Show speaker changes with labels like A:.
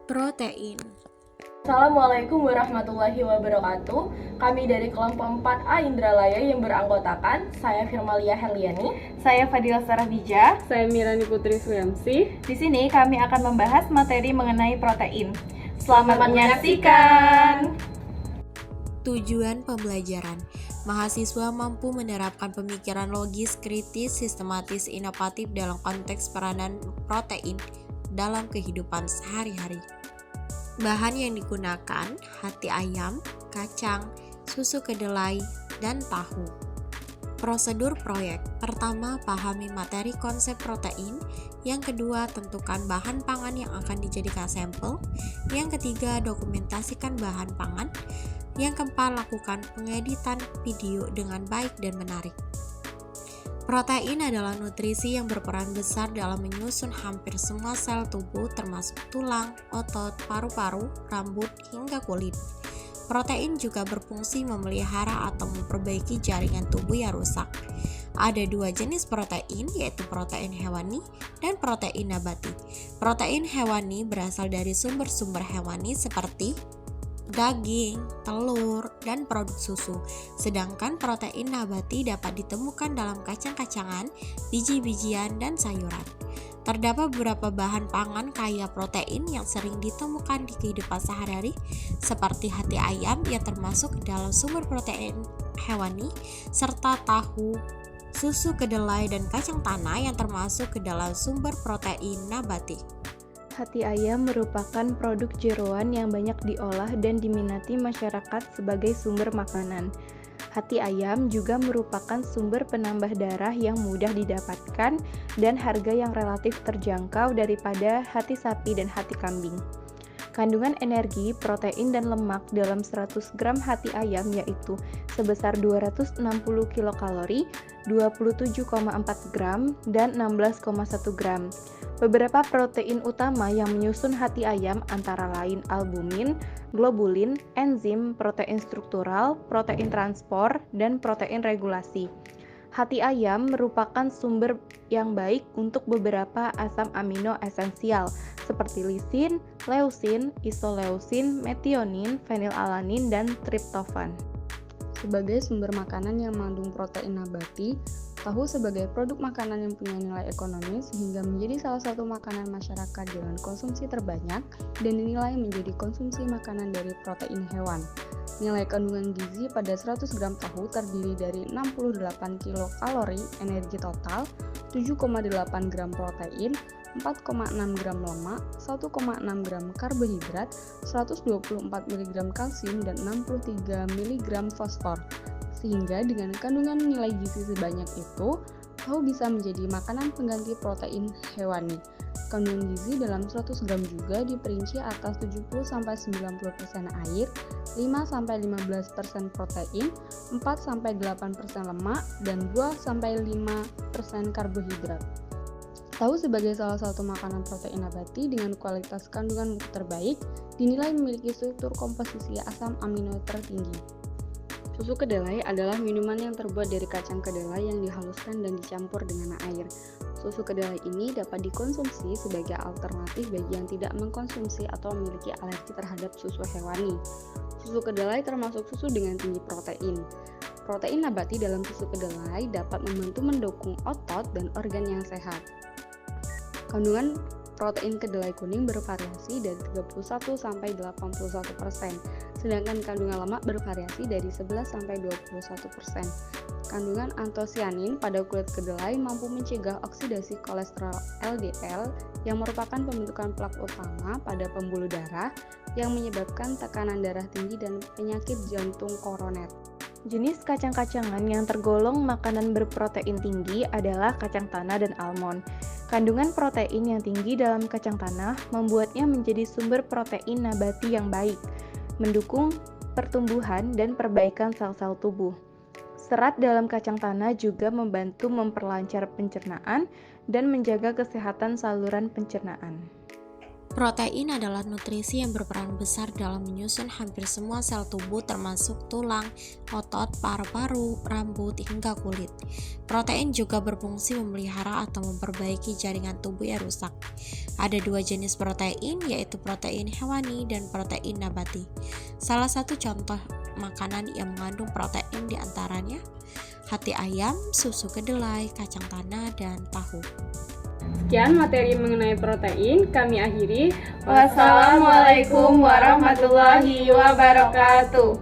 A: Protein.
B: Assalamualaikum warahmatullahi wabarakatuh. Kami dari kelompok 4A Indralaya yang beranggotakan saya Firmalia Herliani,
C: saya Fadila Sarahbija,
D: saya Mirani Putri Suyamsi.
C: Di sini kami akan membahas materi mengenai protein. Selamat menyaksikan.
A: Tujuan pembelajaran. Mahasiswa mampu menerapkan pemikiran logis, kritis, sistematis, inovatif dalam konteks peranan protein dalam kehidupan sehari-hari. Bahan yang digunakan hati ayam, kacang, susu kedelai, dan tahu. Prosedur proyek. Pertama, pahami materi konsep protein. Yang kedua, tentukan bahan pangan yang akan dijadikan sampel. Yang ketiga, dokumentasikan bahan pangan. Yang keempat, lakukan pengeditan video dengan baik dan menarik. Protein adalah nutrisi yang berperan besar dalam menyusun hampir semua sel tubuh termasuk tulang, otot, paru-paru, rambut, hingga kulit. Protein juga berfungsi memelihara atau memperbaiki jaringan tubuh yang rusak. Ada dua jenis protein, yaitu protein hewani dan protein nabati. Protein hewani berasal dari sumber-sumber hewani seperti daging, telur, dan produk susu. Sedangkan protein nabati dapat ditemukan dalam kacang-kacangan, biji-bijian, dan sayuran. Terdapat beberapa bahan pangan kaya protein yang sering ditemukan di kehidupan sehari-hari, seperti hati ayam yang termasuk dalam sumber protein hewani, serta tahu, susu kedelai, dan kacang tanah yang termasuk ke dalam sumber protein nabati.
E: Hati ayam merupakan produk jeroan yang banyak diolah dan diminati masyarakat sebagai sumber makanan. Hati ayam juga merupakan sumber penambah darah yang mudah didapatkan dan harga yang relatif terjangkau daripada hati sapi dan hati kambing. Kandungan energi, protein, dan lemak dalam 100 gram hati ayam yaitu sebesar 260 kilokalori, 27,4 gram, dan 16,1 gram. Beberapa protein utama yang menyusun hati ayam antara lain albumin, globulin, enzim, protein struktural, protein transport, dan protein regulasi. Hati ayam merupakan sumber yang baik untuk beberapa asam amino esensial seperti lisin, leusin, isoleusin, metionin, fenilalanin, dan triptofan.
D: Sebagai sumber makanan yang mengandung protein nabati, tahu sebagai produk makanan yang punya nilai ekonomis sehingga menjadi salah satu makanan masyarakat dengan konsumsi terbanyak dan dinilai menjadi konsumsi makanan dari protein hewan. Nilai kandungan gizi pada 100 gram tahu terdiri dari 68 kilokalori energi total, 7,8 gram protein, 4,6 gram lemak, 1,6 gram karbohidrat, 124 mg kalsium, dan 63 mg fosfor. Sehingga dengan kandungan nilai gizi sebanyak itu, tahu bisa menjadi makanan pengganti protein hewani. Kandungan gizi dalam 100 gram juga diperinci atas 70-90% air, 5-15% protein, 4-8% lemak, dan 2-5% karbohidrat. Tahu sebagai salah satu makanan protein nabati dengan kualitas kandungan terbaik, dinilai memiliki struktur komposisi asam amino tertinggi. Susu kedelai adalah minuman yang terbuat dari kacang kedelai yang dihaluskan dan dicampur dengan air. Susu kedelai ini dapat dikonsumsi sebagai alternatif bagi yang tidak mengkonsumsi atau memiliki alergi terhadap susu hewani. Susu kedelai termasuk susu dengan tinggi protein. Protein nabati dalam susu kedelai dapat membantu mendukung otot dan organ yang sehat. Kandungan protein kedelai kuning bervariasi dari 31-81%, sedangkan kandungan lemak bervariasi dari 11-21%. Kandungan antosianin pada kulit kedelai mampu mencegah oksidasi kolesterol LDL yang merupakan pembentukan plak utama pada pembuluh darah yang menyebabkan tekanan darah tinggi dan penyakit jantung koroner.
E: Jenis kacang-kacangan yang tergolong makanan berprotein tinggi adalah kacang tanah dan almond. Kandungan protein yang tinggi dalam kacang tanah membuatnya menjadi sumber protein nabati yang baik, mendukung pertumbuhan dan perbaikan sel-sel tubuh. Serat dalam kacang tanah juga membantu memperlancar pencernaan dan menjaga kesehatan saluran pencernaan.
A: Protein adalah nutrisi yang berperan besar dalam menyusun hampir semua sel tubuh termasuk tulang, otot, paru-paru, rambut, hingga kulit. Protein juga berfungsi memelihara atau memperbaiki jaringan tubuh yang rusak. Ada dua jenis protein, yaitu protein hewani dan protein nabati. Salah satu contoh makanan yang mengandung protein diantaranya hati ayam, susu kedelai, kacang tanah, dan tahu.
F: Sekian materi mengenai protein, kami akhiri.
C: Wassalamualaikum warahmatullahi wabarakatuh.